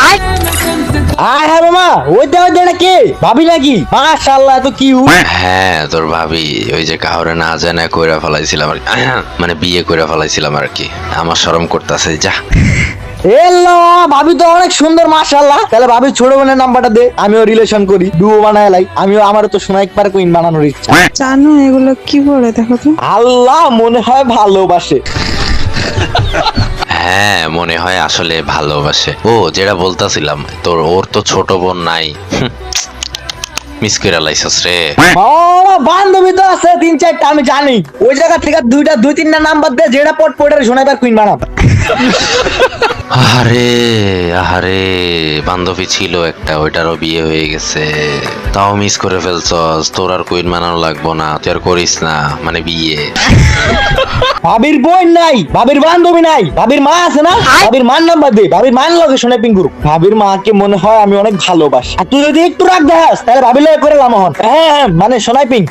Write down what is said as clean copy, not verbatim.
আয় হ্যাঁ মামা, ওই দেওয়া কে ভাবি নাকি? মাশাআল্লাহ, তো কি হ্যাঁ তোর ভাবি, ওই যে কাহরে না জানা কইরা ফেলাইছিলাম আর কি। মানে বিয়ে কইরা ফেলাইছিলাম আর কি। আমার শরম করতেছে, যা। এলো, ভাবি তো অনেক সুন্দর মাশাআল্লাহ। তাহলে ভাবি ছোট বোনের নাম্বারটা দে, আমিও রিলেশন করি, ডুও বানায় লাই। আমিও, আমারও তো সোনা একবার কুইন বানানোর ইচ্ছা। জানো এগুলো কি বলে দেখো তো? আল্লাহ, মনে হয় ভালোবাসে। হ্যাঁ মনে হয় আসলে ভালোবাসে। ও যেটা বলতাছিলাম, ওর তো ছোট বোন নাই। মিস করে লাইছস রে। আমার বান্ধবী তো আছে 3-4টা, আমি জানি। ওই জায়গা থেকে দুই তিনটা নাম্বার দে, যেটা পটের সোনা একবার কুইন বানাবো। আরে আরে, বান্ধবী ছিল একটা, ওইটারও বিয়ে হয়ে গেছে। তাও মিস করে ফেলছস। তোর আর কুইন বানানো লাগবো না, তুই আর করিস না, মানে বিয়ে। ভাবির বোন নাই, ভাবির বান্ধবী নাই, ভাবির মা আছে না? ভাবির মার নাম্বার দে, ভাবির মার লগে সোনা পিং করুক। ভাবির মাকে মনে হয় আমি অনেক ভালোবাসি। আর তুই যদি একটু রাগ দেখাস, তাহলে ভাবির লগে করে লামহন। হ্যাঁ, মানে সোনাই পিং।